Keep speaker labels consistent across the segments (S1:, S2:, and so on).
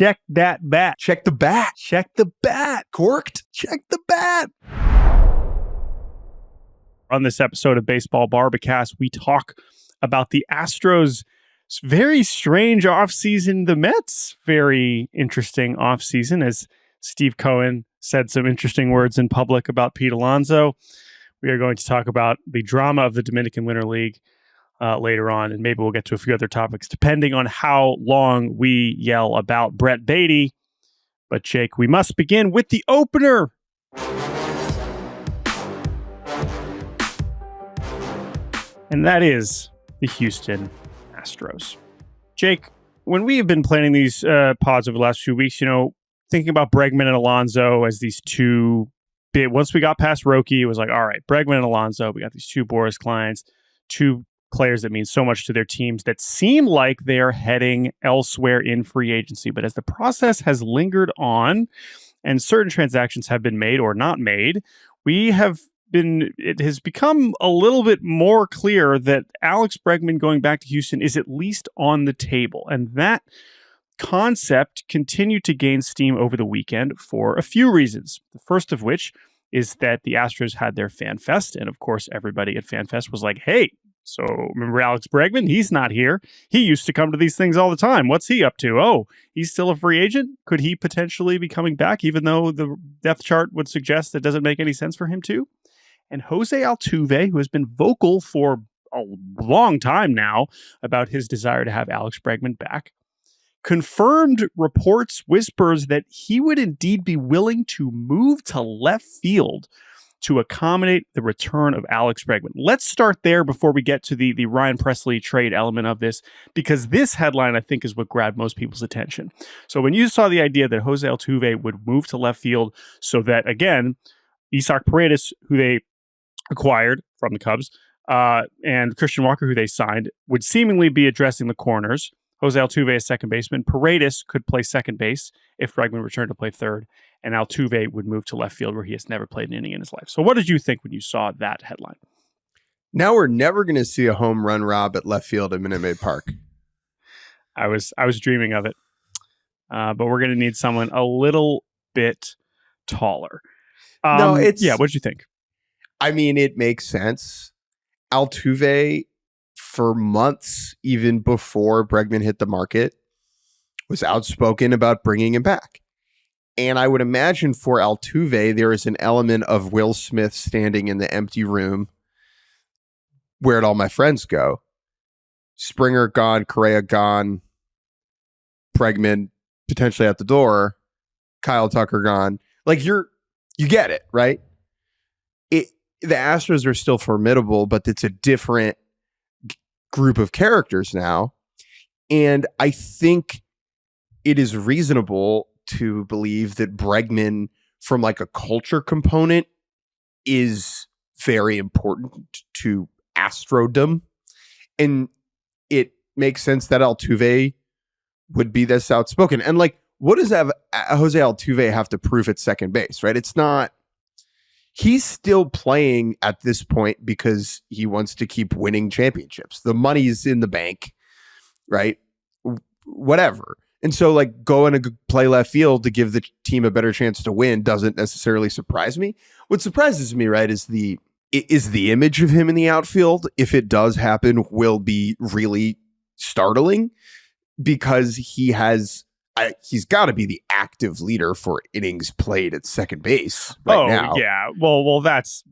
S1: Check that bat.
S2: Check the bat.
S1: Check the bat.
S2: Corked. Check the bat.
S1: On this episode of Baseball Barbacast, we talk about the Astros' very strange offseason, the Mets' very interesting offseason, as Steve Cohen said some interesting words in public about Pete Alonso. We are going to talk about the drama of the Dominican Winter League later on, and maybe we'll get to a few other topics, depending on how long we yell about Brett Beatty. But Jake, we must begin with the opener. And that is the Houston Astros. Jake, when we have been planning these pods over the last few weeks, thinking about Bregman and Alonso as these two big, once we got past Roki, it was like, all right, Bregman and Alonso, we got these two Boras clients, two players that mean so much to their teams that seem like they are heading elsewhere in free agency. But as the process has lingered on and certain transactions have been made or not made, it has become a little bit more clear that Alex Bregman going back to Houston is at least on the table. And that concept continued to gain steam over the weekend for a few reasons. The first of which is that the Astros had their Fan Fest. And of course, everybody at Fan Fest was like, hey, so remember Alex Bregman? He's not here. He used to come to these things all the time. What's he up to? Oh, he's still a free agent? Could he potentially be coming back, even though the depth chart would suggest that doesn't make any sense for him to? And Jose Altuve, who has been vocal for a long time now about his desire to have Alex Bregman back, confirmed reports, whispers that he would indeed be willing to move to left field to accommodate the return of Alex Bregman. Let's start there before we get to the Ryan Presley trade element of this, because this headline, I think, is what grabbed most people's attention. So when you saw the idea that Jose Altuve would move to left field so that, again, Isaac Paredes, who they acquired from the Cubs, and Christian Walker, who they signed, would seemingly be addressing the corners. Jose Altuve is second baseman. Paredes could play second base if Bregman returned to play third, and Altuve would move to left field where he has never played an inning in his life. So what did you think when you saw that headline?
S2: Now we're never going to see a home run rob at left field at Minute Maid Park.
S1: I was dreaming of it, but we're going to need someone a little bit taller. What'd you think?
S2: I mean, it makes sense. Altuve, for months, even before Bregman hit the market, was outspoken about bringing him back. And I would imagine for Altuve, there is an element of Will Smith standing in the empty room. Where'd all my friends go? Springer gone, Correa gone, Bregman potentially at the door, Kyle Tucker gone. Like you get it, right? The Astros are still formidable, but it's a different group of characters now. And I think it is reasonable to believe that Bregman, from like a culture component, is very important to Astrodom. And it makes sense that Altuve would be this outspoken. And like, what does Jose Altuve have to prove at second base, right? It's not. He's still playing at this point because he wants to keep winning championships. The money's in the bank, right? Whatever. And so like going to play left field to give the team a better chance to win doesn't necessarily surprise me. What surprises me, right, is the image of him in the outfield, if it does happen, will be really startling because he's got to be the active leader for innings played at second base right now.
S1: Yeah. Well, that's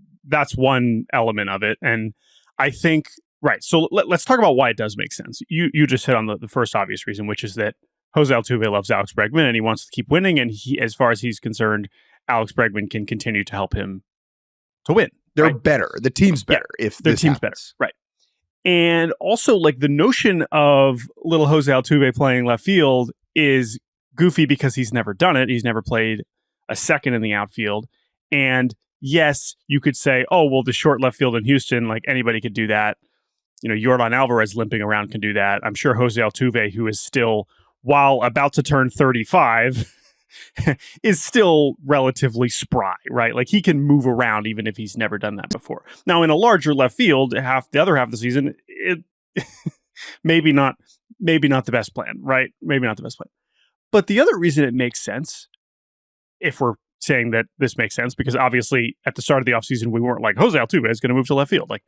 S1: one element of it. And I think, right. So let's talk about why it does make sense. You just hit on the first obvious reason, which is that Jose Altuve loves Alex Bregman and he wants to keep winning. And he, as far as he's concerned, Alex Bregman can continue to help him to win.
S2: They're better. The team's better if
S1: their team's
S2: happens.
S1: Better. Right. And also like the notion of little Jose Altuve playing left field is goofy because he's never done it. He's never played a second in the outfield. And yes, you could say, oh, well, the short left field in Houston, like anybody could do that. Yordan Alvarez limping around can do that. I'm sure Jose Altuve, who is still, while about to turn 35, is still relatively spry, right? Like he can move around even if he's never done that before. Now, in a larger left field, the other half of the season, it maybe not the best plan, right? Maybe not the best plan. But the other reason it makes sense, if we're saying that this makes sense, because obviously at the start of the offseason, we weren't like, Jose Altuve is going to move to left field. Like,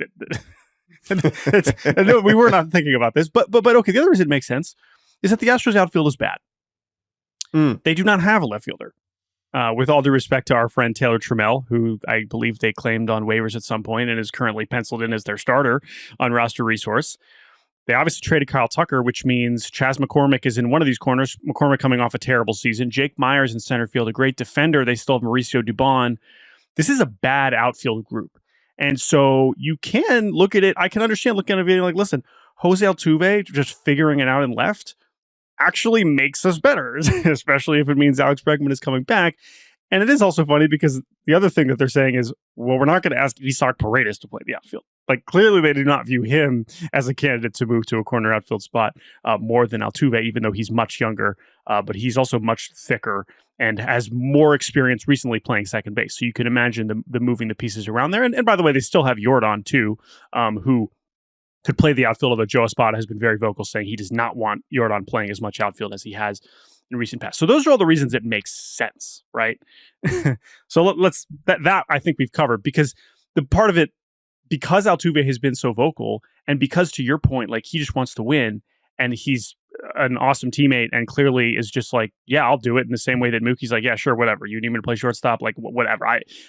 S1: no, we were not thinking about this. But okay, the other reason it makes sense is that the Astros outfield is bad. They do not have a left fielder. With all due respect to our friend Taylor Trammell, who I believe they claimed on waivers at some point and is currently penciled in as their starter on roster resource. They obviously traded Kyle Tucker, which means Chas McCormick is in one of these corners. McCormick coming off a terrible season. Jake Myers in center field, a great defender. They still have Mauricio Dubon. This is a bad outfield group. And so you can look at it. I can understand looking at it being like, listen, Jose Altuve just figuring it out in left actually makes us better, especially if it means Alex Bregman is coming back. And it is also funny because the other thing that they're saying is, well, we're not going to ask Isaac Paredes to play the outfield. Like, clearly they do not view him as a candidate to move to a corner outfield spot more than Altuve, even though he's much younger, but he's also much thicker and has more experience recently playing second base. So you can imagine the moving the pieces around there. And by the way, they still have Jordan too, who could play the outfield, although Joe Espada has been very vocal saying he does not want Jordan playing as much outfield as he has in recent past. So those are all the reasons it makes sense, right? So let's that I think we've covered, because the part of it, because Altuve has been so vocal, and because to your point, like, he just wants to win, and he's an awesome teammate, and clearly is just like, yeah, I'll do it, in the same way that Mookie's like, yeah, sure, whatever. You need me to play shortstop, like, whatever.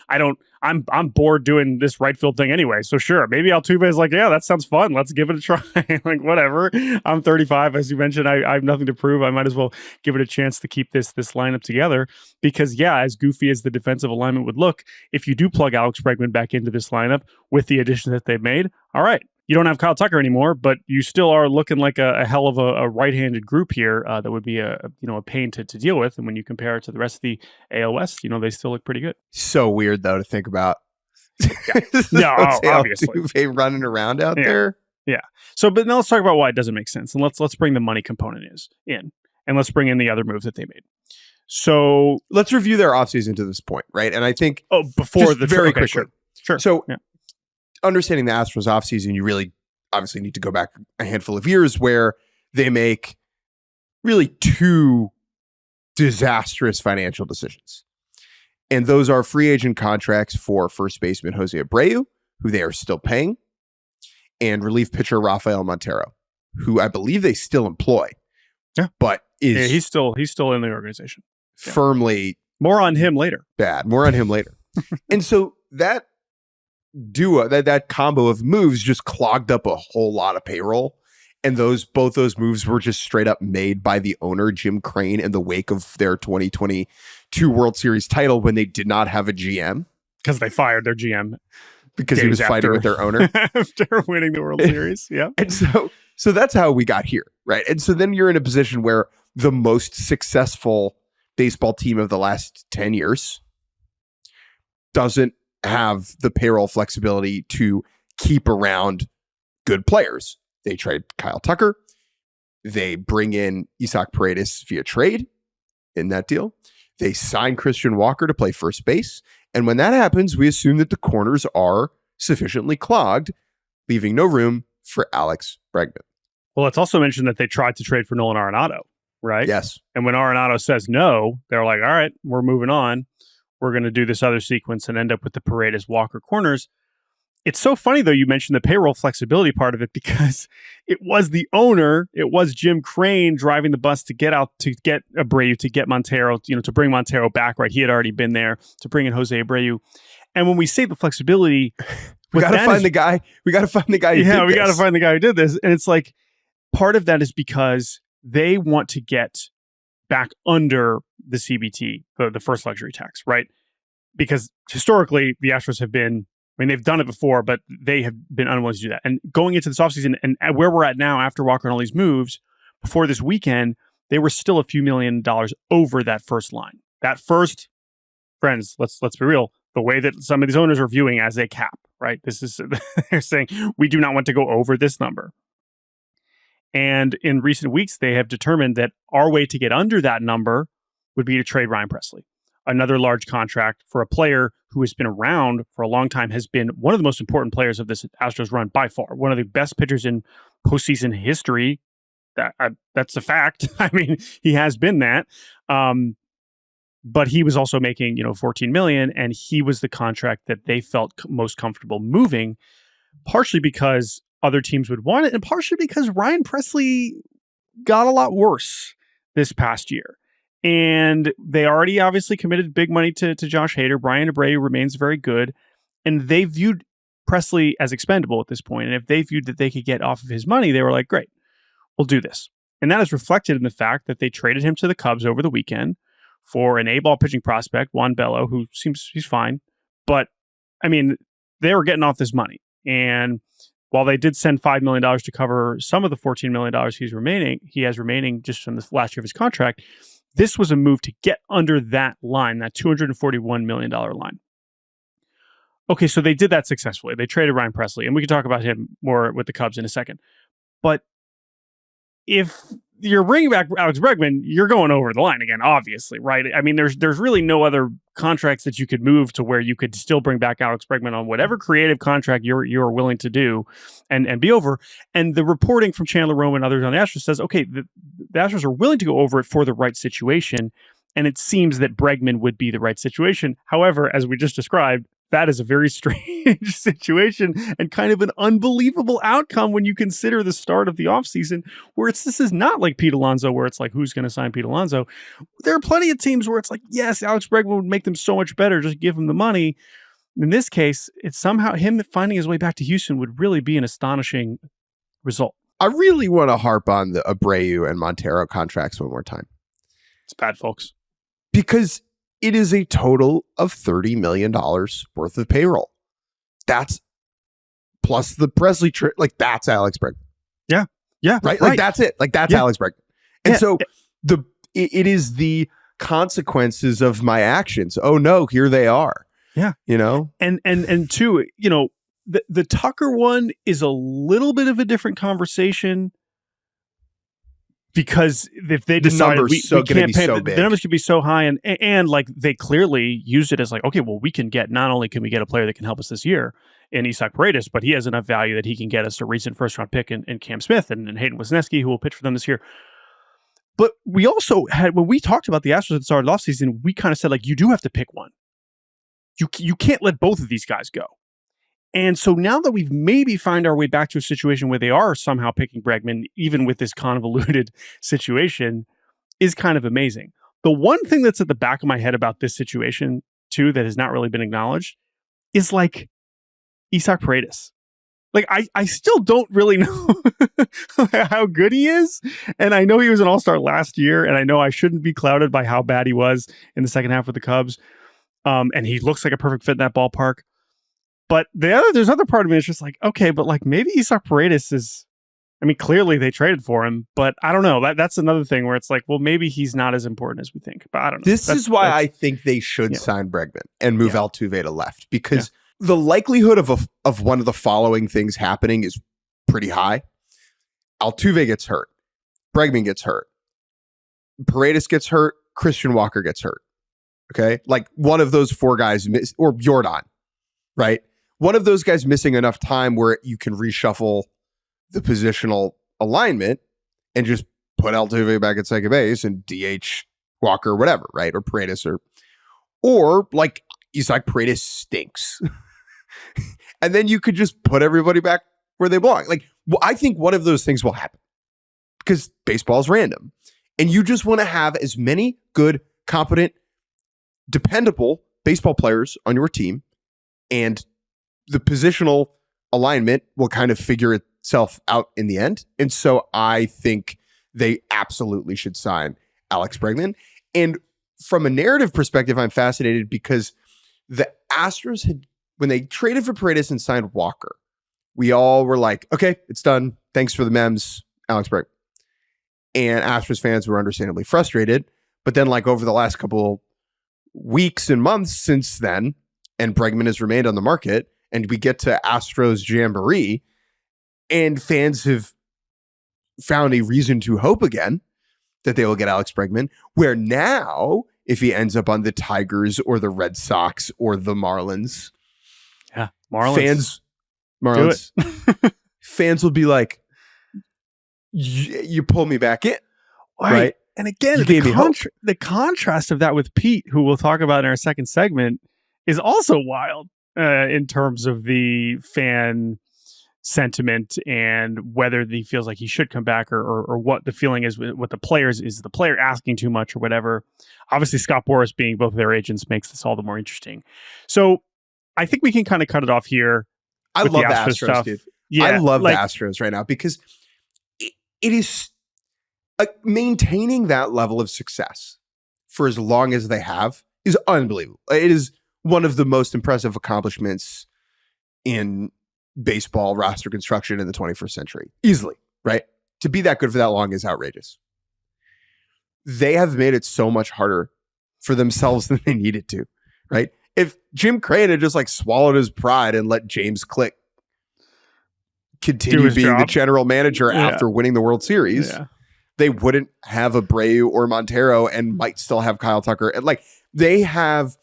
S1: I'm bored doing this right field thing anyway, so sure. Maybe Altuve is like, yeah, that sounds fun. Let's give it a try. Like, whatever. I'm 35, as you mentioned. I have nothing to prove. I might as well give it a chance to keep this lineup together, because yeah, as goofy as the defensive alignment would look, if you do plug Alex Bregman back into this lineup with the additions that they've made, all right. You don't have Kyle Tucker anymore, but you still are looking like a hell of a right-handed group here that would be a pain to deal with. And when you compare it to the rest of the AL West, they still look pretty good.
S2: So weird though to think about.
S1: Yeah. No, obviously
S2: Altuve running around out there.
S1: Yeah. So, but now let's talk about why it doesn't make sense, and let's bring the money component in, and let's bring in the other moves that they made. So
S2: let's review their offseason to this point, right? And I think
S1: before the
S2: very
S1: okay,
S2: quickly,
S1: sure.
S2: So. Yeah. Understanding the Astros offseason, you really obviously need to go back a handful of years where they make really two disastrous financial decisions. And those are free agent contracts for first baseman Jose Abreu, who they are still paying, and relief pitcher Rafael Montero, who I believe they still employ.
S1: Yeah.
S2: But
S1: he's still in the organization.
S2: Firmly.
S1: More on him later.
S2: More on him later. And so that duo, that combo of moves just clogged up a whole lot of payroll, and both those moves were just straight up made by the owner, Jim Crane, in the wake of their 2022 World Series title, when they did not have a GM
S1: because they fired their GM
S2: because he was fighting with their owner
S1: after winning the World Series. Yeah,
S2: and so that's how we got here, right? And so then you're in a position where the most successful baseball team of the last 10 years doesn't have the payroll flexibility to keep around good players. They trade Kyle Tucker. They bring in Isaac Paredes via trade in that deal. They sign Christian Walker to play first base. And when that happens, we assume that the corners are sufficiently clogged, leaving no room for Alex Bregman.
S1: Well, let's also mention that they tried to trade for Nolan Arenado, right?
S2: Yes.
S1: And when Arenado says no, they're like, all right, we're moving on. We're going to do this other sequence and end up with the Paredes Walker corners. It's so funny, though, you mentioned the payroll flexibility part of it, because it was the owner, it was Jim Crane driving the bus to get Abreu, to get Montero, to bring Montero back, right? He had already been there to bring in Jose Abreu. And when we say the flexibility,
S2: we got to find the guy. We got to find the guy who did this.
S1: We got to find the guy who did this. And it's like, part of that is because they want to get back under the CBT, the first luxury tax, right? Because historically, the Astros have been, they've done it before, but they have been unwilling to do that. And going into this offseason, and where we're at now after Walker and all these moves, before this weekend, they were still a few $1 million over that first line. That first, friends, let's be real, the way that some of these owners are viewing as a cap, right? This is, they're saying, we do not want to go over this number. And in recent weeks, they have determined that our way to get under that number would be to trade Ryan Presley. Another large contract for a player who has been around for a long time, has been one of the most important players of this Astros run by far. One of the best pitchers in postseason history, That's a fact. I mean, he has been that. But he was also making, $14 million, and he was the contract that they felt most comfortable moving, partially because other teams would want it, and partially because Ryan Pressly got a lot worse this past year. And they already obviously committed big money to Josh Hader. Brian Abreu remains very good, and they viewed Pressly as expendable at this point. And if they viewed that they could get off of his money, they were like, great, we'll do this. And that is reflected in the fact that they traded him to the Cubs over the weekend for an A-ball pitching prospect, Juan Bello, who he's fine. But, I mean, they were getting off this money. And while they did send $5 million to cover some of the $14 million he has remaining just from the last year of his contract, this was a move to get under that line, that $241 million line. Okay, so they did that successfully. They traded Ryan Pressly, and we can talk about him more with the Cubs in a second. But if you're bringing back Alex Bregman, you're going over the line again, obviously, right? I mean, there's really no other contracts that you could move to where you could still bring back Alex Bregman on whatever creative contract you're willing to do and be over. And the reporting from Chandler Rome and others on the Astros says, okay, the Astros are willing to go over it for the right situation. And it seems that Bregman would be the right situation. However, as we just described, that is a very strange situation and kind of an unbelievable outcome when you consider the start of the offseason, where this is not like Pete Alonso, where it's like, who's going to sign Pete Alonso? There are plenty of teams where it's like, yes, Alex Bregman would make them so much better. Just give him the money. In this case, it's somehow him finding his way back to Houston would really be an astonishing result.
S2: I really want to harp on the Abreu and Montero contracts one more time.
S1: It's bad, folks.
S2: Because it is a total of $30 million worth of payroll. That's plus the Pressly trip. Like, that's Alex Bregman.
S1: Yeah. Yeah.
S2: Right? Like, that's it. Like, that's Alex Bregman. And so it is the consequences of my actions. Oh no, here they are.
S1: Yeah. And two, the Tucker one is a little bit of a different conversation. Because if they decide we can't pay, the numbers could be so high, and like they clearly used it as like, okay, well, we can get, not only can we get a player that can help us this year in Isaac Paredes, but he has enough value that he can get us a recent first round pick in Cam Smith and Hayden Wesneski, who will pitch for them this year. But we also had, when we talked about the Astros at the start of the offseason, we kind of said, like, you do have to pick one. You can't let both of these guys go. And so now that we've maybe find our way back to a situation where they are somehow picking Bregman, even with this convoluted situation, is kind of amazing. The one thing that's at the back of my head about this situation, too, that has not really been acknowledged, is like Isaac Paredes. Like, I still don't really know how good he is. And I know he was an all-star last year, and I know I shouldn't be clouded by how bad he was in the second half with the Cubs. And he looks like a perfect fit in that ballpark. But there's other part of me that's just like, okay, but like maybe Isaac Paredes is, I mean, clearly they traded for him, but I don't know. That's another thing where it's like, well, maybe he's not as important as we think, but I don't know.
S2: This is why I think they should sign Bregman and move Altuve to left, because the likelihood of one of the following things happening is pretty high. Altuve gets hurt. Bregman gets hurt. Paredes gets hurt. Christian Walker gets hurt. Okay. Like one of those four guys or Jordan, right? One of those guys missing enough time where you can reshuffle the positional alignment and just put Altuve back at second base and DH Walker, whatever, right? Or Paredes or like Isaac Paredes stinks. And then you could just put everybody back where they belong. Like, well, I think one of those things will happen because baseball's random. And you just want to have as many good, competent, dependable baseball players on your team, and the positional alignment will kind of figure itself out in the end. And so I think they absolutely should sign Alex Bregman. And from a narrative perspective, I'm fascinated because the Astros had, when they traded for Paredes and signed Walker, we all were like, okay, it's done. Thanks for the memes, Alex Bregman. And Astros fans were understandably frustrated. But then like over the last couple weeks and months since then, and Bregman has remained on the market, and we get to Astros Jamboree, and fans have found a reason to hope again that they will get Alex Bregman, where now, if he ends up on the Tigers or the Red Sox or the Marlins,
S1: Marlins
S2: fans will be like, you pull me back in. Right.
S1: And again, the contrast of that with Pete, who we'll talk about in our second segment, is also wild in terms of the fan sentiment and whether he feels like he should come back or what the feeling is with the players. Is the player asking too much or whatever? Obviously, Scott Boras being both their agents makes this all the more interesting. So I think we can kind of cut it off here.
S2: I love the Astros stuff. Dude. Yeah, I love the Astros right now because it is maintaining that level of success for as long as they have is unbelievable. It is one of the most impressive accomplishments in baseball roster construction in the 21st century. Easily, right? To be that good for that long is outrageous. They have made it so much harder for themselves than they needed to, right? If Jim Crane had just like swallowed his pride and let James Click continue being the general manager after winning the World Series, they wouldn't have Abreu or Montero and might still have Kyle Tucker. And like they have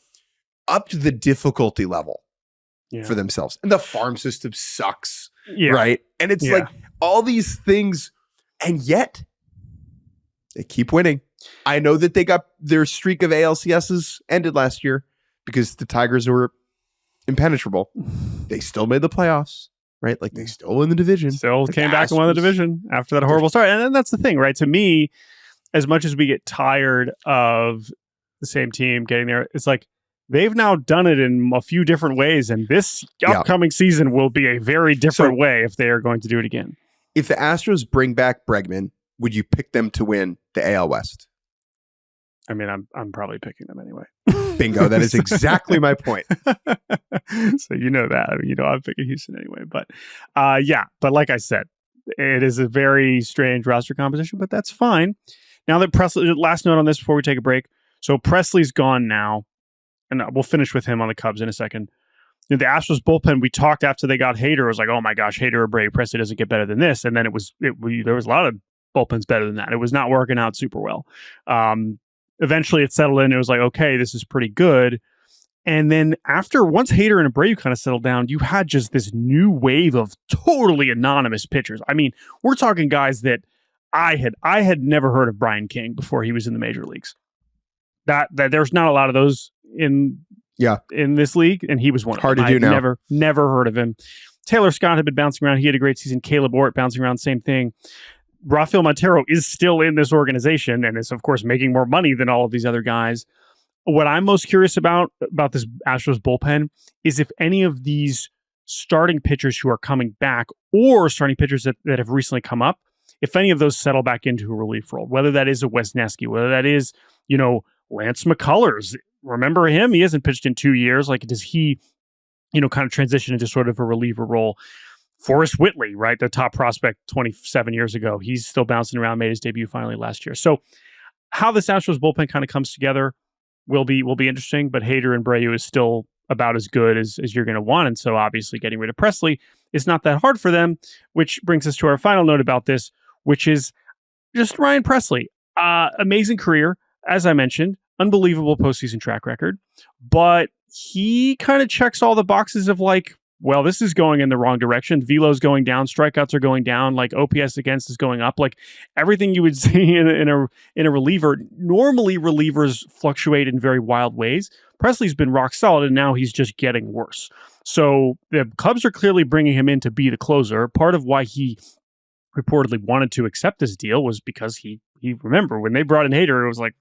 S2: upped the difficulty level for themselves. And the farm system sucks, right? And it's like all these things, and yet they keep winning. I know that they got their streak of ALCSs ended last year because the Tigers were impenetrable. They still made the playoffs, right? Like they still win the division.
S1: Still came back and won the division after that horrible start. And then that's the thing, right? To me, as much as we get tired of the same team getting there, it's like they've now done it in a few different ways. And this upcoming season will be a very different way if they are going to do it again.
S2: If the Astros bring back Bregman, would you pick them to win the AL West?
S1: I mean, I'm probably picking them anyway.
S2: Bingo. That is exactly my point.
S1: So you know that. I mean, I'm picking Houston anyway. But but like I said, it is a very strange roster composition, but that's fine. Now that Presley, last note on this before we take a break. So Presley's gone now, and we'll finish with him on the Cubs in a second. The Astros bullpen, we talked after they got Hader. It was like, oh my gosh, Hader or Brady, Presley doesn't get better than this. And then there was a lot of bullpens better than that. It was not working out super well. Eventually it settled in. It was like, okay, this is pretty good. And then once Hader and Abreu kind of settled down, you had just this new wave of totally anonymous pitchers. I mean, we're talking guys that I had never heard of Brian King before he was in the major leagues. That there's not a lot of those in this league, and he was one.
S2: Hard to do now.
S1: Never heard of him. Taylor Scott had been bouncing around. He had a great season. Caleb Ort bouncing around, same thing. Rafael Montero is still in this organization and is, of course, making more money than all of these other guys. What I'm most curious about this Astros bullpen is if any of these starting pitchers who are coming back or starting pitchers that have recently come up, if any of those settle back into a relief role, whether that is a Wesneski, whether that is, Lance McCullers. Remember him? He hasn't pitched in 2 years. Like, does he, kind of transition into sort of a reliever role? Forrest Whitley, right? The top prospect 27 years ago. He's still bouncing around, made his debut finally last year. So how this Astros bullpen kind of comes together will be interesting, but Hader and Abreu is still about as good as you're going to want. And so obviously getting rid of Presley is not that hard for them, which brings us to our final note about this, which is just Ryan Pressly. Amazing career, as I mentioned, unbelievable postseason track record, but he kind of checks all the boxes of like, well, this is going in the wrong direction. Velo's going down. Strikeouts are going down. Like OPS against is going up. Like everything you would see in a reliever. Normally, relievers fluctuate in very wild ways. Presley's been rock solid, and now he's just getting worse. So the Cubs are clearly bringing him in to be the closer. Part of why he reportedly wanted to accept this deal was because he remember when they brought in Hader, it was like,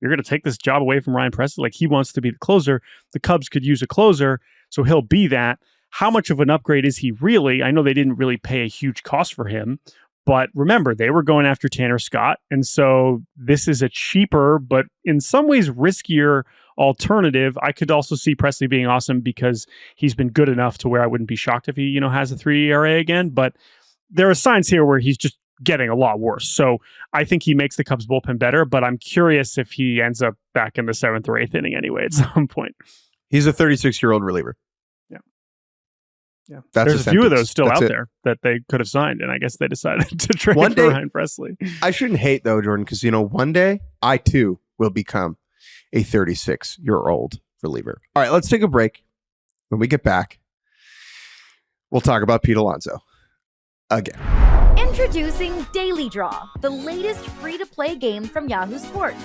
S1: you're going to take this job away from Ryan Pressly. Like he wants to be the closer. The Cubs could use a closer, so he'll be that. How much of an upgrade is he really? I know they didn't really pay a huge cost for him, but remember, they were going after Tanner Scott. And so this is a cheaper, but in some ways riskier alternative. I could also see Pressly being awesome because he's been good enough to where I wouldn't be shocked if he, has a 3 ERA again. But there are signs here where he's just getting a lot worse. So I think he makes the Cubs bullpen better, but I'm curious if he ends up back in the 7th or 8th inning anyway at some point.
S2: He's a 36-year-old reliever.
S1: Yeah, there's a few of those still out there that they could have signed, and I guess they decided to trade for Ryan Pressly.
S2: I shouldn't hate though, Jordan, because one day I too will become a 36-year-old reliever. All right, let's take a break. When we get back, we'll talk about Pete Alonso again.
S3: Introducing Daily Draw, the latest free-to-play game from Yahoo Sports.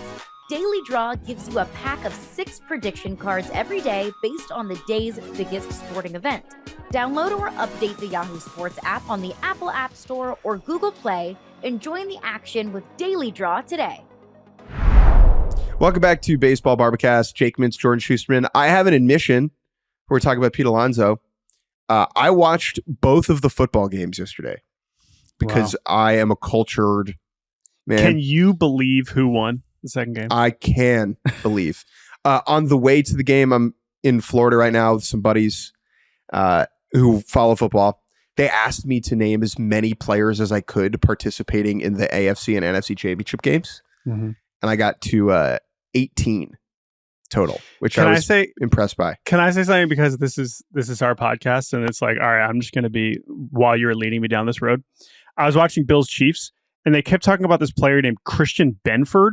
S3: Daily Draw gives you a pack of 6 prediction cards every day based on the day's biggest sporting event. Download or update the Yahoo Sports app on the Apple App Store or Google Play and join the action with Daily Draw today.
S2: Welcome back to Baseball Barbacast. Jake Mintz, Jordan Shusterman. I have an admission. We're talking about Pete Alonso. I watched both of the football games yesterday because I am a cultured man.
S1: Can you believe who won the second game?
S2: I can believe. On the way to the game, I'm in Florida right now with some buddies who follow football. They asked me to name as many players as I could participating in the AFC and NFC championship games.
S1: Mm-hmm.
S2: And I got to 18 total, which I was impressed by.
S1: Can I say something? Because this is our podcast, and it's like, all right, I'm just going to be, while you're leading me down this road. I was watching Bills Chiefs, and they kept talking about this player named Christian Benford,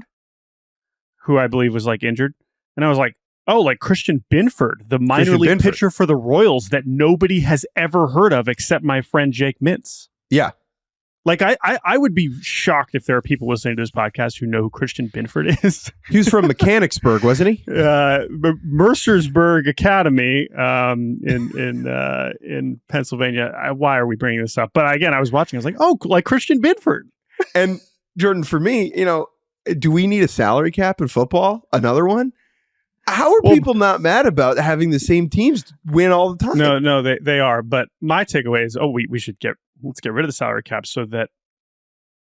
S1: who I believe was like injured. And I was like, oh, like Christian Benford, the minor league pitcher for the Royals that nobody has ever heard of except my friend Jake Mintz.
S2: Yeah.
S1: Like, I would be shocked if there are people listening to this podcast who know who Christian Benford is.
S2: He was from Mechanicsburg, wasn't he?
S1: Mercersburg Academy in Pennsylvania. Why are we bringing this up? But again, I was watching. I was like, oh, like Christian Benford.
S2: And Jordan, for me, do we need a salary cap in football? Another one? How are people not mad about having the same teams win all the time?
S1: No, they are. But my takeaway is, let's get rid of the salary cap so that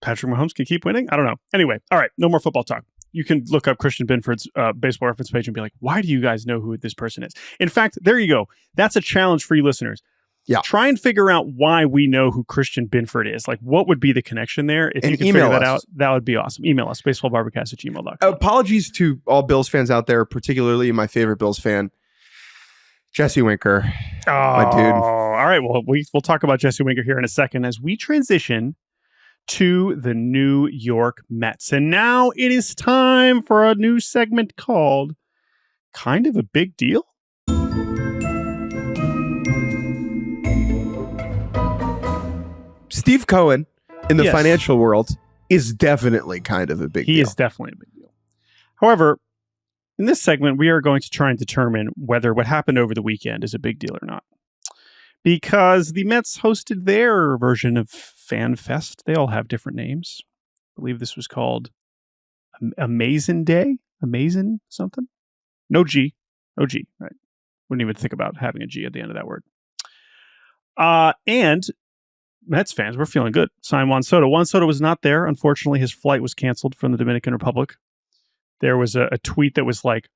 S1: Patrick Mahomes can keep winning. I don't know. Anyway, all right, no more football talk. You can look up Christian Benford's baseball reference page and be like, why do you guys know who this person is? In fact, there you go. That's a challenge for you listeners.
S2: Yeah.
S1: Try and figure out why we know who Christian Benford is. Like, what would be the connection there? If you can figure that out, that would be awesome. Email us, baseballbarbacast@gmail.com.
S2: Apologies to all Bills fans out there, particularly my favorite Bills fan, Jesse Winker.
S1: Oh,
S2: my dude.
S1: All right. Well, we'll talk about Jesse Winker here in a second as we transition to the New York Mets. And now it is time for a new segment called Kind of a Big Deal.
S2: Steve Cohen in the financial world is definitely kind of a big deal.
S1: He is definitely a big deal. However, in this segment, we are going to try and determine whether what happened over the weekend is a big deal or not. Because the Mets hosted their version of Fan Fest. They all have different names. I believe this was called Amazin Day? Amazin something? No G, right? Wouldn't even think about having a G at the end of that word. And Mets fans were feeling good. Signed Juan Soto. Juan Soto was not there. Unfortunately, his flight was canceled from the Dominican Republic. There was a tweet that was like,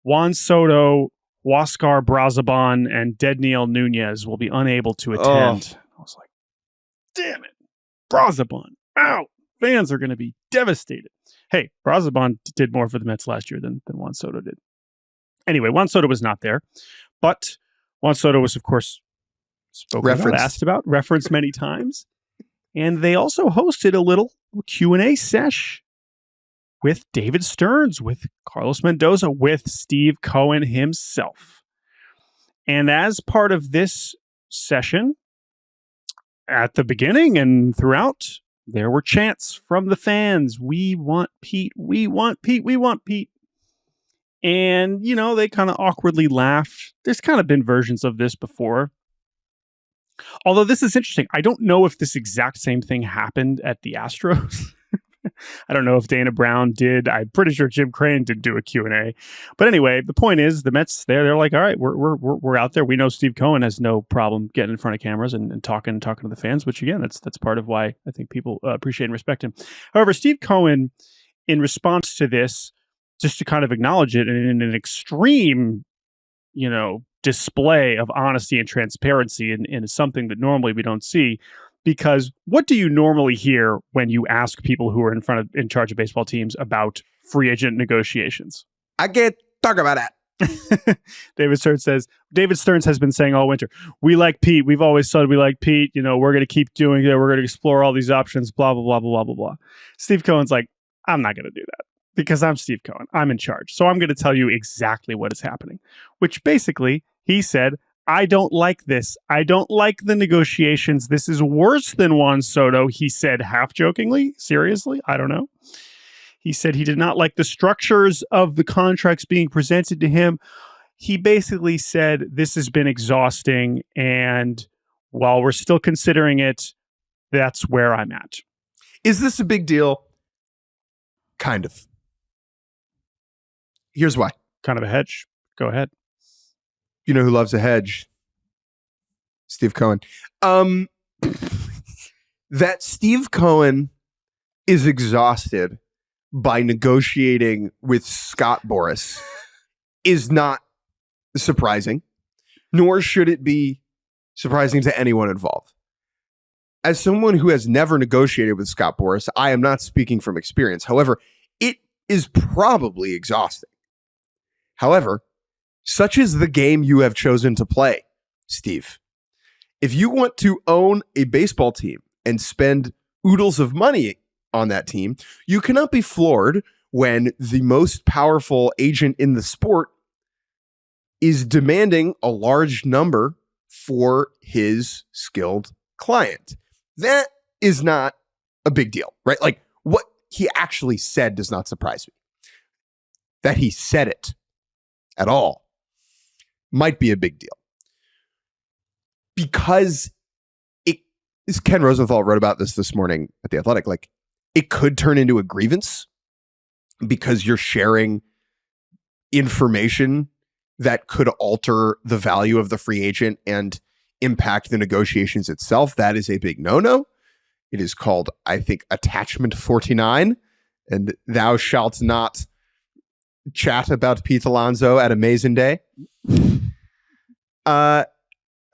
S1: Juan Soto, Huáscar Brazaban, and Dedniel Nunez will be unable to attend. I was like, damn it. Brazaban, out. Fans are going to be devastated. Hey, Brazaban did more for the Mets last year than Juan Soto did. Anyway, Juan Soto was not there. But Juan Soto was, of course, spoken about, asked about, referenced many times. And they also hosted a little Q&A sesh with David Stearns, with Carlos Mendoza, with Steve Cohen himself. And as part of this session, at the beginning and throughout, there were chants from the fans. We want Pete. We want Pete. We want Pete. And, they kind of awkwardly laughed. There's kind of been versions of this before. Although this is interesting. I don't know if this exact same thing happened at the Astros. I don't know if Dana Brown did. I'm pretty sure Jim Crane did do a Q&A. But anyway, the point is the Mets, they're like, all right, we're out there. We know Steve Cohen has no problem getting in front of cameras and talking to the fans, which again, that's part of why I think people appreciate and respect him. However, Steve Cohen, in response to this, just to kind of acknowledge it in an extreme, display of honesty and transparency in something that normally we don't see. Because what do you normally hear when you ask people who are in charge of baseball teams about free agent negotiations?
S2: I can't talk about that.
S1: David Stearns has been saying all winter, we like Pete. We've always said we like Pete. We're going to keep doing it. We're going to explore all these options, blah, blah, blah, blah, blah, blah. Steve Cohen's like, I'm not going to do that because I'm Steve Cohen. I'm in charge. So I'm going to tell you exactly what is happening, which basically he said, I don't like this. I don't like the negotiations. This is worse than Juan Soto, he said half jokingly. Seriously? I don't know. He said he did not like the structures of the contracts being presented to him. He basically said this has been exhausting, and while we're still considering it, that's where I'm at.
S2: Is this a big deal? Kind of. Here's why.
S1: Kind of a hedge. Go ahead.
S2: You know who loves a hedge? Steve Cohen. That Steve Cohen is exhausted by negotiating with Scott Boras is not surprising, nor should it be surprising to anyone involved. As someone who has never negotiated with Scott Boras, I am not speaking from experience. However, it is probably exhausting. However, such is the game you have chosen to play, Steve. If you want to own a baseball team and spend oodles of money on that team, you cannot be floored when the most powerful agent in the sport is demanding a large number for his skilled client. That is not a big deal, right? Like, what he actually said does not surprise me. That he said it at all might be a big deal. Because Ken Rosenthal wrote about this morning at The Athletic, like, it could turn into a grievance because you're sharing information that could alter the value of the free agent and impact the negotiations itself. That is a big no-no. It is called, I think, Attachment 49, and thou shalt not chat about Pete Alonso at Amazin Day.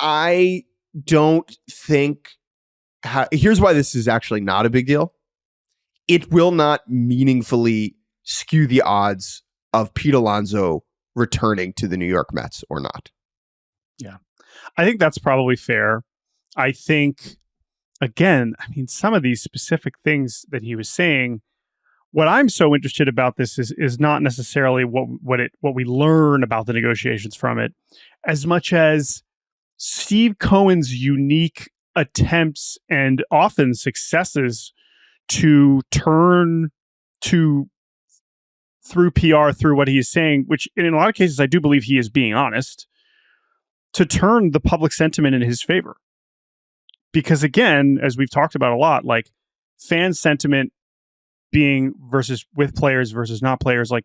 S2: I don't think... here's why this is actually not a big deal. It will not meaningfully skew the odds of Pete Alonso returning to the New York Mets or not.
S1: Yeah, I think that's probably fair. I think, again, I mean, some of these specific things that he was saying, what I'm so interested about this is not necessarily what we learn about the negotiations from it, as much as Steve Cohen's unique attempts and often successes to turn to through PR, through what he is saying, which in a lot of cases, I do believe he is being honest, to turn the public sentiment in his favor. Because again, as we've talked about a lot, like fan sentiment being versus with players versus not players, like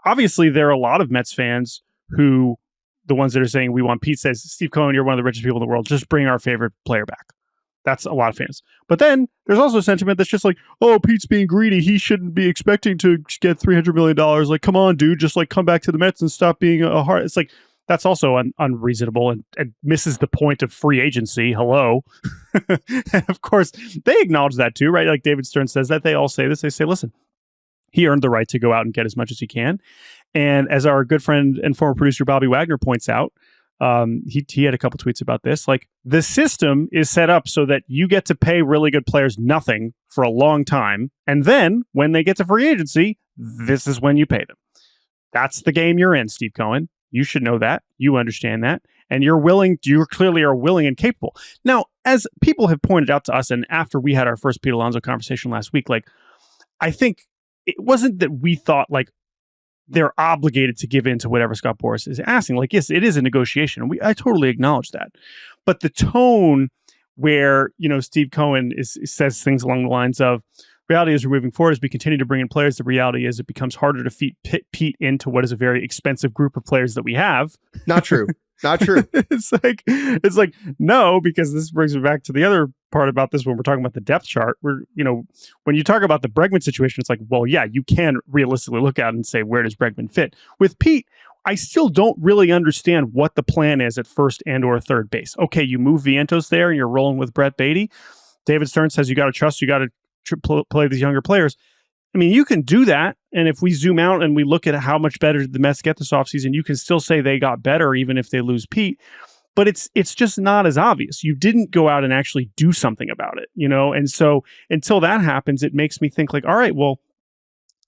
S1: obviously there are a lot of Mets fans who, the ones that are saying we want Pete, says, Steve Cohen, you're one of the richest people in the world, just bring our favorite player back. That's a lot of fans. But then there's also sentiment that's just like, oh, Pete's being greedy. He shouldn't be expecting to get $300 million. Like, come on, dude, just like come back to the Mets and stop being a hard. It's like, that's also unreasonable and misses the point of free agency. Hello. And of course, they acknowledge that too, right? Like David Stern says that. They all say this. They say, listen, he earned the right to go out and get as much as he can. And as our good friend and former producer Bobby Wagner points out, he had a couple tweets about this. Like, the system is set up so that you get to pay really good players nothing for a long time. And then when they get to free agency, this is when you pay them. That's the game you're in, Steve Cohen. You should know that. You understand that. And you clearly are willing and capable. Now, as people have pointed out to us, and after we had our first Pete Alonso conversation last week, like, I think it wasn't that we thought like they're obligated to give in to whatever Scott Boras is asking. Like, yes, it is a negotiation. I totally acknowledge that. But the tone where, Steve Cohen says things along the lines of, reality is we're moving forward as we continue to bring in players. The reality is it becomes harder to fit Pete into what is a very expensive group of players that we have.
S2: Not true. Not true.
S1: It's like, no, because this brings me back to the other part about this when we're talking about the depth chart. When you talk about the Bregman situation, it's like, well, yeah, you can realistically look at it and say, where does Bregman fit? With Pete, I still don't really understand what the plan is at first and or third base. Okay, you move Vientos there and you're rolling with Brett Beatty. David Stern says you got to trust, you got to play these younger players. I mean, you can do that. And if we zoom out and we look at how much better did the Mets get this offseason, you can still say they got better even if they lose Pete. But it's just not as obvious. You didn't go out and actually do something about it, And so until that happens, it makes me think like, all right, well,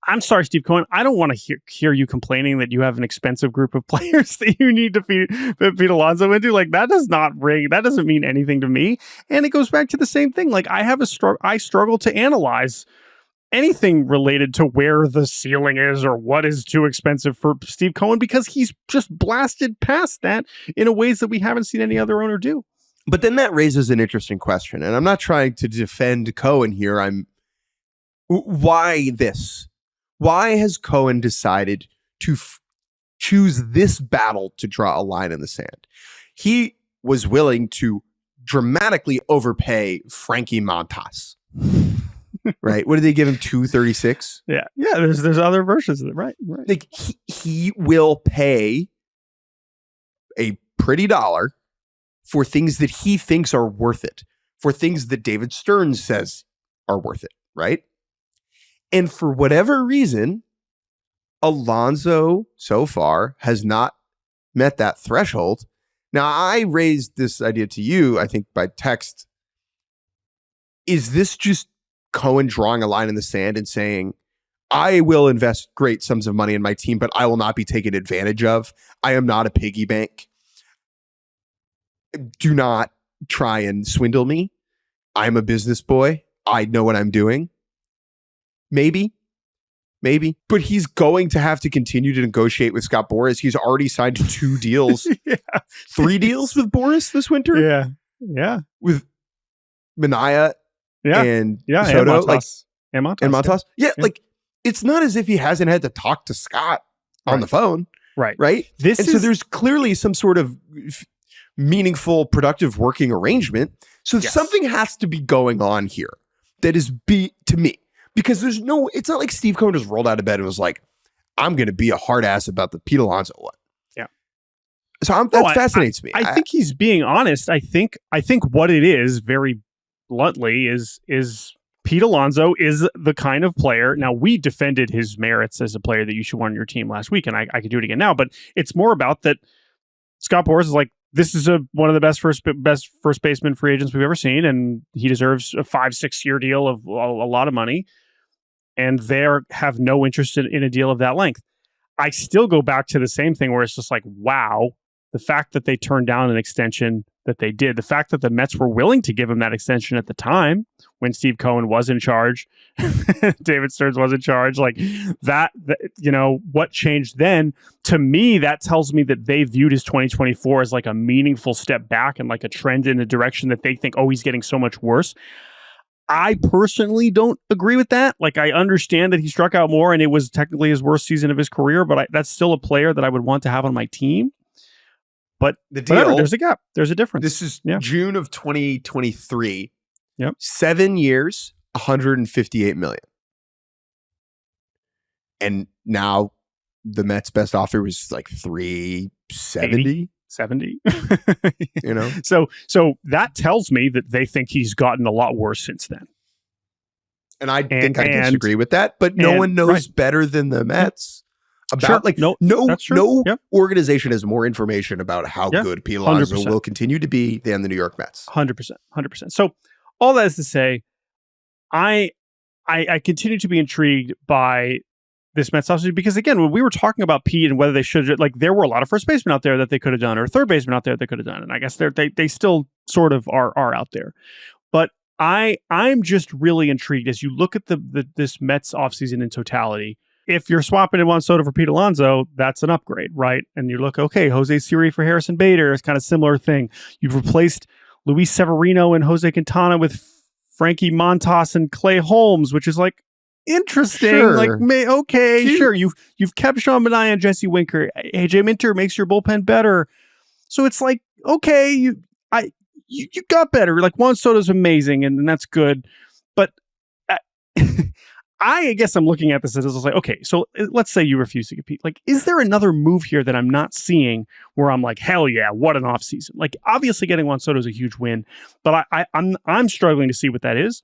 S1: I'm sorry, Steve Cohen. I don't want to hear you complaining that you have an expensive group of players that you need to feed Pete Alonso into. Like, that does not ring. That doesn't mean anything to me. And it goes back to the same thing. Like, I struggle to analyze anything related to where the ceiling is or what is too expensive for Steve Cohen, because he's just blasted past that in a ways that we haven't seen any other owner do.
S2: But then that raises an interesting question. And I'm not trying to defend Cohen here. Why this? Why has Cohen decided to choose this battle to draw a line in the sand? He was willing to dramatically overpay Frankie Montas. Right? What did they give him? $236?
S1: Yeah. There's other versions of it. Right.
S2: Like he will pay a pretty dollar for things that he thinks are worth it, for things that David Stern says are worth it. Right? And for whatever reason, Alonso so far has not met that threshold. Now, I raised this idea to you, I think, by text. Is this just Cohen drawing a line in the sand and saying, I will invest great sums of money in my team, but I will not be taken advantage of. I am not a piggy bank. Do not try and swindle me. I'm a business boy. I know what I'm doing. Maybe. But he's going to have to continue to negotiate with Scott Boras. He's already signed 2 deals, 3 deals with Boras this winter.
S1: Yeah.
S2: With Minaya and Soto, and Montas. Yeah, like it's not as if he hasn't had to talk to Scott on the phone. Right. So there's clearly some sort of meaningful, productive working arrangement. So something has to be going on here that is to me. Because it's not like Steve Cohen just rolled out of bed and was like, I'm going to be a hard ass about the Pete Alonso one. Yeah. So that fascinates me.
S1: I think he's being honest. I think what it is, very bluntly, is Pete Alonso is the kind of player. Now, we defended his merits as a player that you should want on your team last week, and I could do it again now. But it's more about that Scott Boras is like, this is one of the best first baseman free agents we've ever seen, and he deserves a 5-6 year deal of a lot of money. And they have no interest in a deal of that length. I still go back to the same thing where it's just like, wow, the fact that they turned down an extension that they did, the fact that the Mets were willing to give him that extension at the time when Steve Cohen was in charge, David Stearns was in charge, like that, what changed then? To me, that tells me that they viewed his 2024 as like a meaningful step back and like a trend in a direction that they think, oh, he's getting so much worse. I personally don't agree with that. Like, I understand that he struck out more and it was technically his worst season of his career, but that's still a player that I would want to have on my team. But the deal, there's a gap. There's a difference.
S2: This is June of 2023.
S1: Yep.
S2: 7 years, $158 million. And now the Mets' best offer was like $370.
S1: 70. So that tells me that they think he's gotten a lot worse since then.
S2: And I think I disagree with that, but no one knows better than the Mets about no organization has more information about how good Pete Alonso will continue to be than the New York Mets.
S1: 100%. So all that is to say, I continue to be intrigued by this Mets offseason, because again, when we were talking about Pete and whether they should, like, there were a lot of first basemen out there that they could have done, or third basemen out there they could have done, and I guess they still sort of are out there. But I'm just really intrigued as you look at this Mets offseason in totality. If you're swapping in Juan Soto for Pete Alonso, that's an upgrade, right? And you look, okay, Jose Siri for Harrison Bader is kind of similar thing. You've replaced Luis Severino and Jose Quintana with Frankie Montas and Clay Holmes, which is like, interesting.
S2: Sure.
S1: Like, sure. You've kept Sean Manaea and Jesse Winker. AJ Minter makes your bullpen better. So it's like, okay, you got better. Like, Juan Soto's amazing, and that's good. But I guess I'm looking at this as like, okay, so let's say you refuse to compete. Like, is there another move here that I'm not seeing where I'm like, hell yeah, what an offseason? Like, obviously getting Juan Soto is a huge win, but I'm struggling to see what that is.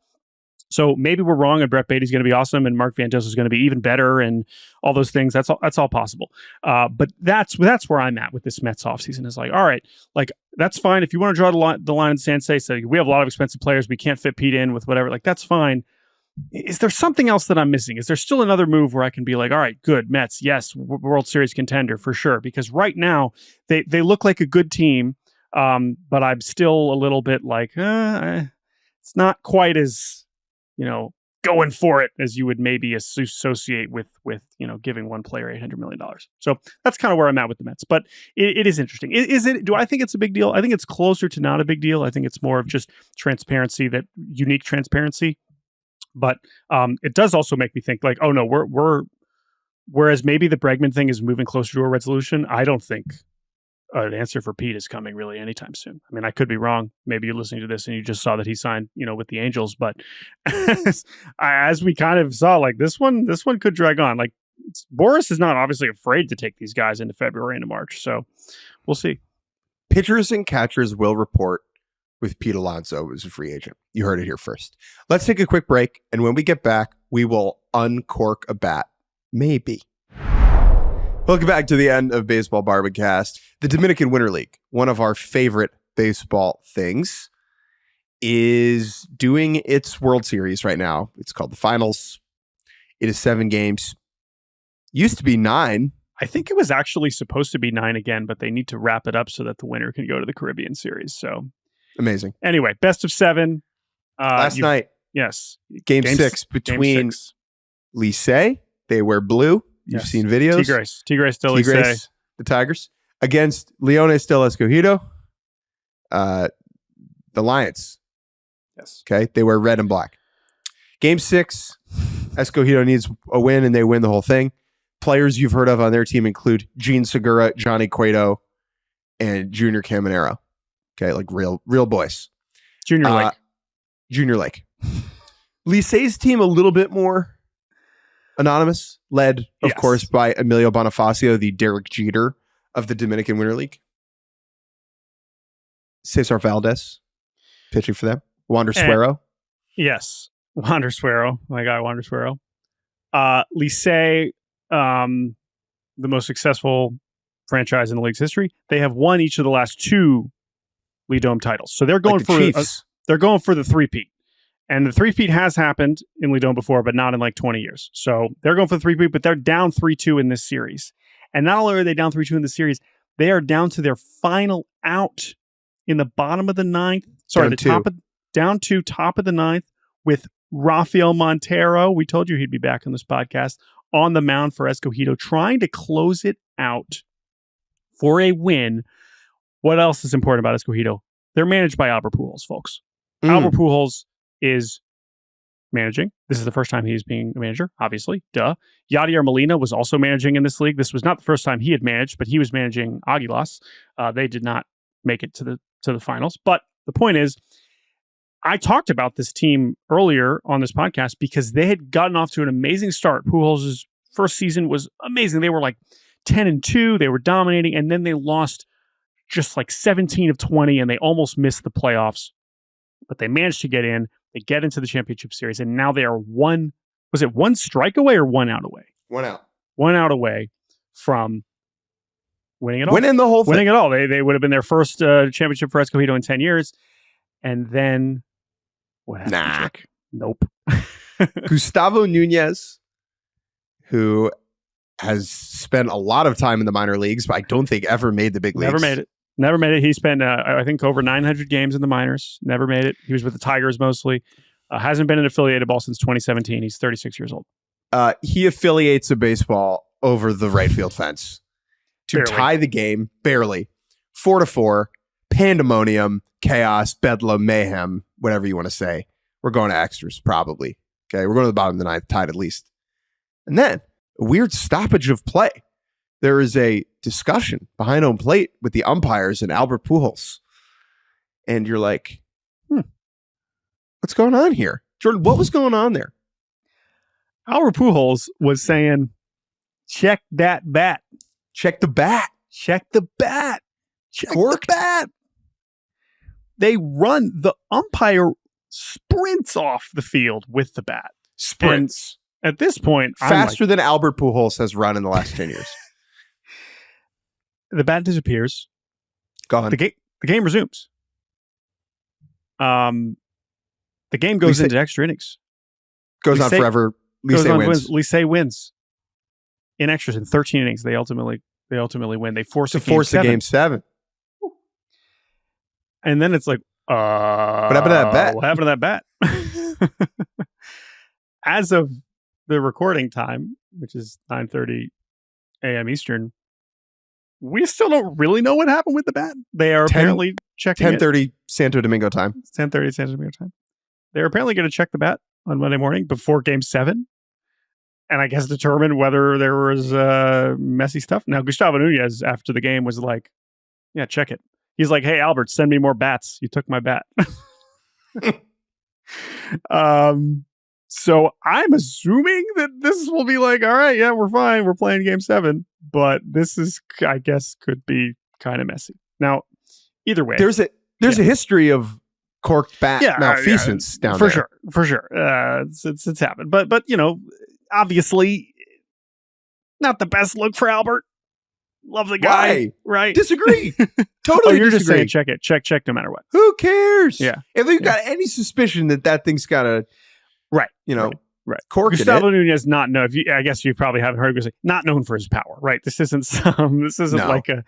S1: So maybe we're wrong, and Brett Beatty's going to be awesome, and Mark Vantos is going to be even better, and all those things. That's all possible. But that's where I'm at with this Mets offseason. Is like, all right, like, that's fine. If you want to draw the line in the sand, say we have a lot of expensive players, we can't fit Pete in with whatever. Like, that's fine. is there something else that I'm missing? Is there still another move where I can be like, all right, good, Mets, yes, World Series contender for sure? Because right now they look like a good team, but I'm still a little bit like, it's not quite as, going for it as you would maybe associate with giving one player $800 million. So that's kind of where I'm at with the Mets. But it is interesting. Is it? Do I think it's a big deal? I think it's closer to not a big deal. I think it's more of just transparency, that unique transparency. But it does also make me think like, oh no, whereas maybe the Bregman thing is moving closer to a resolution. I don't think an answer for Pete is coming really anytime soon. I mean, I could be wrong. Maybe you're listening to this and you just saw that he signed, with the Angels. But as we kind of saw, like this one could drag on. Like Boras is not obviously afraid to take these guys into February and March. So we'll see.
S2: Pitchers and catchers will report with Pete Alonso as a free agent. You heard it here first. Let's take a quick break. And when we get back, we will uncork a bat. Maybe. Welcome back to the end of Baseball Barbacast. The Dominican Winter League, one of our favorite baseball things, is doing its World Series right now. It's called the Finals. It is 7 games. Used to be 9.
S1: I think it was actually supposed to be 9 again, but they need to wrap it up so that the winner can go to the Caribbean Series. So
S2: amazing.
S1: Anyway, best of 7.
S2: Last night.
S1: Yes.
S2: Game 6 between Licey. They wear blue. You've seen videos.
S1: Tigres del Licey.
S2: The Tigers. Against Leones del Escogido. The Lions.
S1: Yes.
S2: Okay. They wear red and black. Game 6. Escogido needs a win and they win the whole thing. Players you've heard of on their team include Gene Segura, Johnny Cueto, and Junior Caminero. Okay. Like real boys.
S1: Junior
S2: Lake. Licey's team a little bit more anonymous, led, of course, by Emilio Bonifacio, the Derek Jeter of the Dominican Winter League. Cesar Valdez, pitching for them. Wander Suero.
S1: Yes. Wander Suero. My guy, Wander Suero. Licey, the most successful franchise in the league's history. They have won each of the last 2 LIDOM titles. So they're going they're going for the three-peat. And the three-peat has happened in LIDOM before, but not in like 20 years. So they're going for the three-peat, but they're down 3-2 in this series. And not only are they down 3-2 in the series, they are down to their final out in the bottom of the 9th. Sorry, down to top of the 9th with Rafael Montero. We told you he'd be back on this podcast on the mound for Escogido, trying to close it out for a win. What else is important about Escogido? They're managed by Albert Pujols, folks. Albert Pujols is managing. This is the first time he's being a manager, obviously. Duh. Yadier Molina was also managing in this league. This was not the first time he had managed, but he was managing Águilas. They did not make it to the finals. But the point is, I talked about this team earlier on this podcast because they had gotten off to an amazing start. Pujols' first season was amazing. They were like 10-2. They were dominating, and then they lost just like 17 of 20, and they almost missed the playoffs. But they managed to get in. They get into the championship series, and now they are one strike away or 1 out away?
S2: 1 out.
S1: 1 out away from winning it all.
S2: Winning the whole thing.
S1: Winning it all. They would have been their first championship for Escogido in 10 years. And then what happened? Nope.
S2: Gustavo Nunez, who has spent a lot of time in the minor leagues, but I don't think ever made the big leagues.
S1: Never made it. He spent, I think, over 900 games in the minors. Never made it. He was with the Tigers mostly. Hasn't been an affiliated ball since 2017. He's 36 years old.
S2: He affiliates a baseball over the right field fence to tie the game, barely. 4-4, pandemonium, chaos, bedlam, mayhem, whatever you want to say. We're going to extras, probably. Okay, we're going to the bottom of the 9th, tied at least. And then, a weird stoppage of play. There is a discussion behind home plate with the umpires and Albert Pujols. And you're like, what's going on here? Jordan, what was going on there?
S1: Albert Pujols was saying, check that bat.
S2: Check the bat.
S1: Check the bat. Check
S2: corked
S1: the bat. They run, the umpire sprints off the field with the bat.
S2: Sprints.
S1: And at this point,
S2: faster than Albert Pujols has run in the last 10 years.
S1: The bat disappears.
S2: Gone.
S1: The game resumes. The game goes into extra innings.
S2: Goes on forever.
S1: Lisey wins in extras in 13 innings. They ultimately win. They force a game 7. And then it's like, what
S2: happened to that bat?
S1: What happened to that bat? As of the recording time, which is 9:30 a.m. Eastern, we still don't really know what happened with the bat. They are apparently checking
S2: 10:30 Santo Domingo time.
S1: 10:30 Santo Domingo time. They're apparently going to check the bat on Monday morning before Game 7, and I guess determine whether there was messy stuff. Now, Gustavo Nunez, after the game, was like, yeah, check it. He's like, hey, Albert, send me more bats. You took my bat. So I'm assuming that this will be like, all right, yeah, we're fine. We're playing Game 7. But this is, I guess, could be kind of messy. Now, either way.
S2: There's a history of corked bat malfeasance down there.
S1: For sure. It's happened. But obviously, not the best look for Albert. Love the guy.
S2: Why?
S1: Right?
S2: Disagree. Totally
S1: you're
S2: disagree.
S1: just saying check no matter what.
S2: Who cares?
S1: Yeah.
S2: If you've got any suspicion that thing's got a
S1: right.
S2: cork
S1: Gustavo
S2: in it.
S1: Nunez not known. I guess you probably haven't heard me say not known for his power, right? This isn't like a,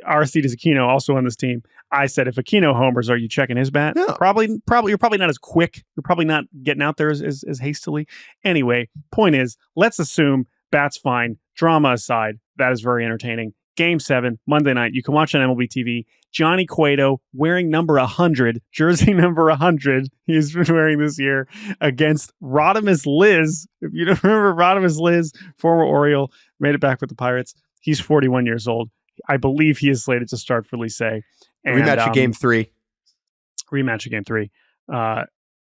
S1: Aristides Aquino also on this team. I said if Aquino homers, are you checking his bat?
S2: No.
S1: Probably you're probably not as quick. You're probably not getting out there as hastily. Anyway, point is, let's assume bat's fine. Drama aside, that is very entertaining. Game 7, Monday night. You can watch on MLB TV. Johnny Cueto wearing number 100, jersey number 100. He's been wearing this year against Rodimus Liz. If you don't remember Rodimus Liz, former Oriole, made it back with the Pirates. He's 41 years old. I believe he is slated to start for Lisey.
S2: Rematch of Game 3.
S1: Rematch of Game 3.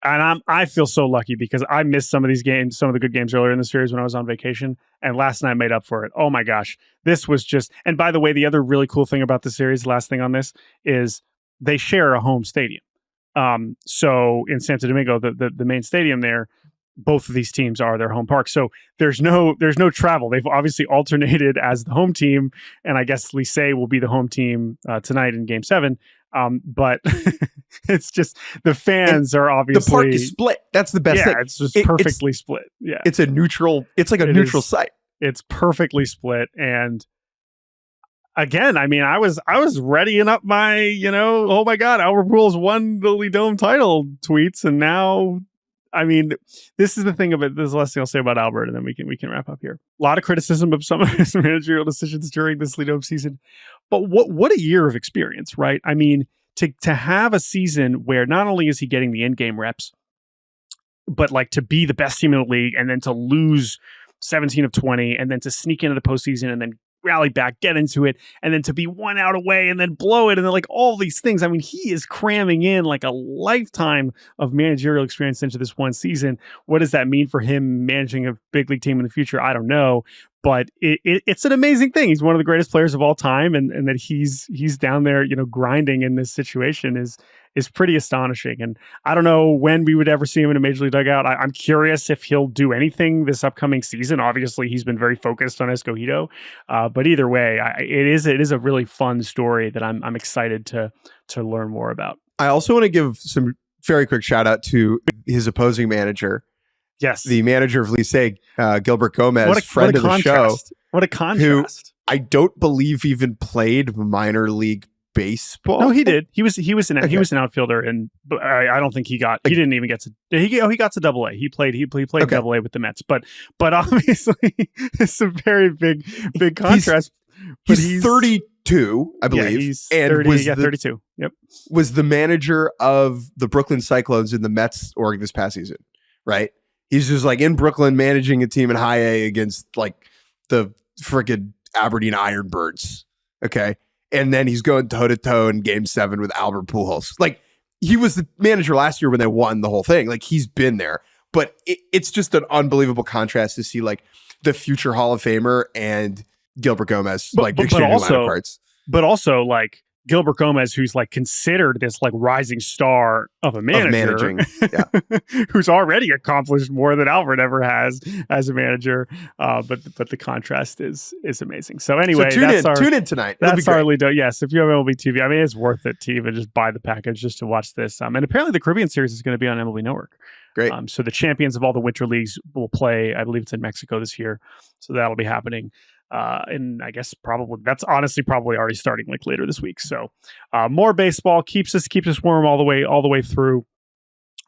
S1: And I feel so lucky because I missed some of these games, some of the good games earlier in the series when I was on vacation, and last night made up for it. Oh my gosh. This was just, and by the way, the other really cool thing about the series, last thing on this, is they share a home stadium. So in Santo Domingo, the main stadium there, both of these teams are their home park. So there's no travel. They've obviously alternated as the home team, and I guess Lisey will be the home team tonight in Game 7. But it's just the fans are obviously
S2: the park is split. That's the best thing.
S1: It's just perfectly split. Yeah,
S2: it's a neutral. It's like a neutral site.
S1: It's perfectly split. And again, I mean, I was readying up my oh my god, Albert Pujols won the LIDOM title tweets, and now. I mean, this is the thing about this. Is the last thing I'll say about Albert, and then we can wrap up here. A lot of criticism of some of his managerial decisions during this LIDOM season, but what a year of experience, right? I mean, to have a season where not only is he getting the in-game reps, but like to be the best team in the league, and then to lose 17 of 20, and then to sneak into the postseason, and then rally back, get into it, and then to be 1 out away and then blow it, and then like all these things. I mean, he is cramming in like a lifetime of managerial experience into this one season. What does that mean for him managing a big league team in the future? I don't know, but it's an amazing thing. He's one of the greatest players of all time, and that he's down there, grinding in this situation is pretty astonishing. And I don't know when we would ever see him in a major league dugout. I'm curious if he'll do anything this upcoming season. Obviously, he's been very focused on Escogido, but either way, it is a really fun story that I'm excited to learn more about.
S2: I also want to give some very quick shout out to his opposing manager.
S1: Yes,
S2: the manager of Lisey, Gilbert Gomez, friend of the show.
S1: What a contrast!
S2: Who I don't believe even played minor league baseball.
S1: No, he did. He was an outfielder, and I don't think he didn't even get to. He got to Double A. He played Double A with the Mets, but obviously it's a very big contrast.
S2: He's 32, I believe.
S1: Yeah, he's 32. Yep,
S2: was the manager of the Brooklyn Cyclones in the Mets org this past season, right? He's just like in Brooklyn managing a team in High A against like the freaking Aberdeen Ironbirds. Okay. And then he's going toe to toe in Game 7 with Albert Pujols. Like he was the manager last year when they won the whole thing. Like he's been there, but it's just an unbelievable contrast to see like the future Hall of Famer and Gilbert Gomez exchanging line of cards.
S1: But also like Gilbert Gomez, who's like considered this like rising star of a manager, who's already accomplished more than Alfred ever has as a manager. But the contrast is amazing. So anyway,
S2: tune in tonight.
S1: That's our LIDOM. Yes, if you have MLB TV, I mean, it's worth it to even just buy the package just to watch this. And apparently the Caribbean series is going to be on MLB Network.
S2: Great.
S1: So the champions of all the winter leagues will play. I believe it's in Mexico this year. So that'll be happening. And I guess that's honestly probably already starting like later this week. So more baseball keeps us warm all the way through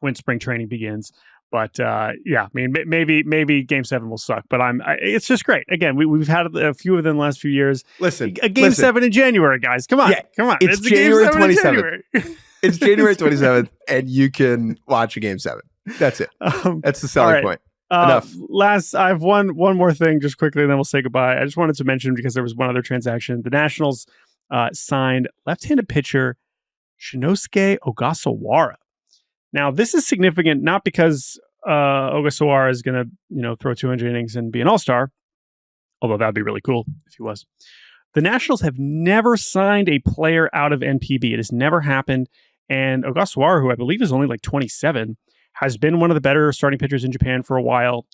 S1: when spring training begins. But yeah, I mean, maybe Game 7 will suck, but it's just great. Again, we've had a few of them the last few years.
S2: Listen,
S1: a Game 7 in January, guys. Come on, come on.
S2: It's January 27th. It's January 27th, and you can watch a Game 7. That's it. That's the selling point. Enough.
S1: I have one more thing just quickly, and then we'll say goodbye. I just wanted to mention, because there was one other transaction. The Nationals signed left-handed pitcher Shinnosuke Ogasawara. Now, this is significant not because Ogasawara is going to throw 200 innings and be an all-star, although that'd be really cool if he was. The Nationals have never signed a player out of NPB. It has never happened. And Ogasawara, who I believe is only like 27, has been one of the better starting pitchers in Japan for a while.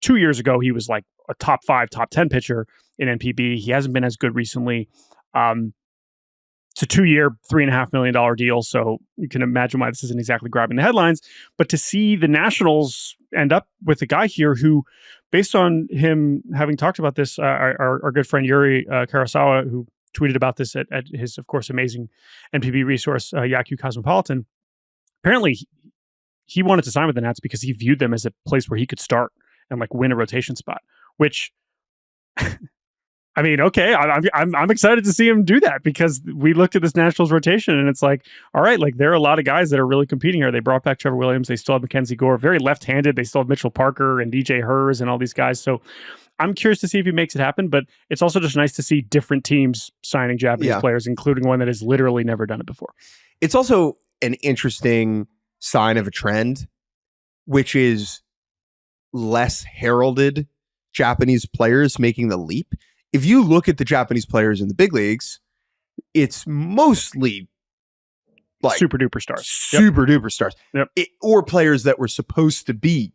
S1: 2 years ago, he was like a top 5, top 10 pitcher in NPB. He hasn't been as good recently. It's a 2-year, $3.5 million deal, so you can imagine why this isn't exactly grabbing the headlines. But to see the Nationals end up with a guy here who, based on him having talked about this, our good friend Yuri Karasawa, who tweeted about this at his, of course, amazing NPB resource, Yahoo Cosmopolitan, apparently he wanted to sign with the Nats because he viewed them as a place where he could start and like win a rotation spot, which I mean, okay, I'm excited to see him do that, because we looked at this Nationals rotation and it's like, all right, like there are a lot of guys that are really competing here. They brought back Trevor Williams. They still have Mackenzie Gore, very left-handed. They still have Mitchell Parker and DJ Hers and all these guys. So I'm curious to see if he makes it happen, but it's also just nice to see different teams signing Japanese players, including one that has literally never done it before.
S2: It's also an interesting sign of a trend, which is less heralded Japanese players making the leap. If you look at the Japanese players in the big leagues, it's mostly like
S1: super duper stars,
S2: duper stars, or players that were supposed to be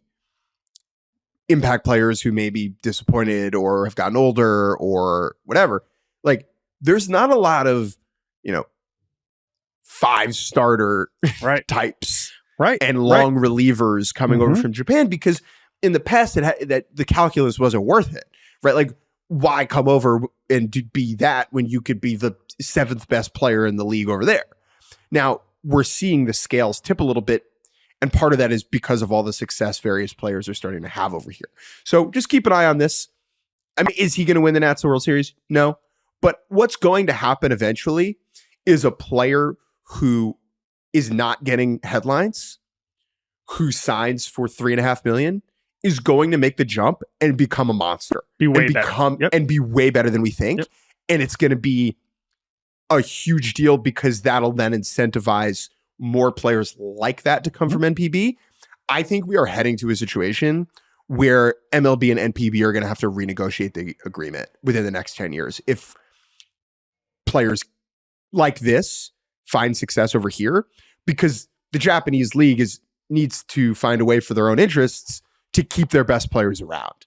S2: impact players who may be disappointed or have gotten older or whatever. Like, there's not a lot of 5-starter types, and long relievers coming over from Japan, because in the past that the calculus wasn't worth it, right? Like, why come over and be that when you could be the 7th best player in the league over there? Now we're seeing the scales tip a little bit, and part of that is because of all the success various players are starting to have over here. So just keep an eye on this. I mean, is he going to win the Nats World Series? No. But what's going to happen eventually is a player who is not getting headlines, who signs for $3.5 million, is going to make the jump and become a monster. Be way better than we think. Yep. And it's going to be a huge deal, because that'll then incentivize more players like that to come from NPB. I think we are heading to a situation where MLB and NPB are going to have to renegotiate the agreement within the next 10 years. If players like this find success over here, because the Japanese league needs to find a way for their own interests to keep their best players around,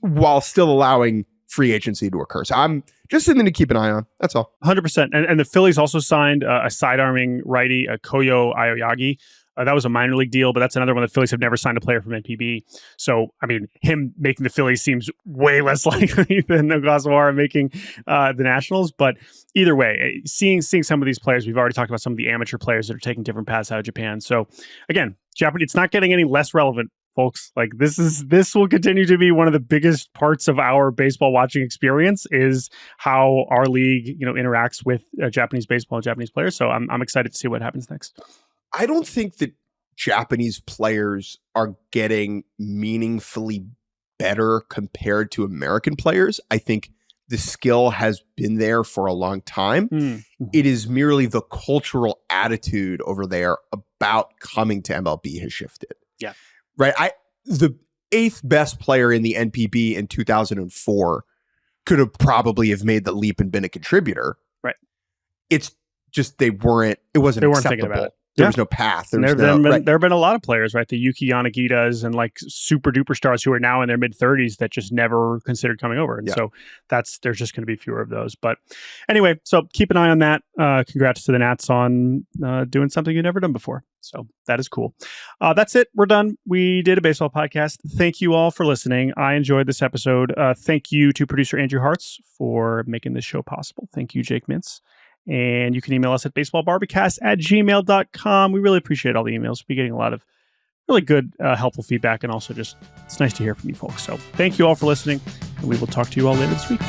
S2: while still allowing free agency to occur. So I'm just something to keep an eye on. That's all.
S1: 100%. And the Phillies also signed a side-arming righty, Koyo Aoyagi. That was a minor league deal, but that's another one. The Phillies have never signed a player from NPB. So, I mean, him making the Phillies seems way less likely than Ogasawara making the Nationals. But either way, seeing some of these players, we've already talked about some of the amateur players that are taking different paths out of Japan. So, again, Japan, it's not getting any less relevant, folks. Like, this will continue to be one of the biggest parts of our baseball watching experience, is how our league, interacts with Japanese baseball and Japanese players. So I'm excited to see what happens next.
S2: I don't think that Japanese players are getting meaningfully better compared to American players. I think the skill has been there for a long time. Mm-hmm. It is merely the cultural attitude over there about coming to MLB has shifted.
S1: Yeah.
S2: Right. The 8th best player in the NPB in 2004 could have probably have made the leap and been a contributor.
S1: Right.
S2: It's they weren't
S1: thinking
S2: acceptable.
S1: about it.
S2: There was no path.
S1: There have been a lot of players, right? The Yuki Yanagitas and like super duper stars who are now in their mid 30s that just never considered coming over. And so there's just going to be fewer of those. But anyway, so keep an eye on that. Congrats to the Nats on doing something you've never done before. So that is cool. That's it. We're done. We did a baseball podcast. Thank you all for listening. I enjoyed this episode. Thank you to producer Andrew Hartz for making this show possible. Thank you, Jake Mintz. And you can email us at baseballbarbicast@gmail.com. We really appreciate all the emails. We're getting a lot of really good, helpful feedback. And also just, it's nice to hear from you folks. So thank you all for listening. And we will talk to you all later this week.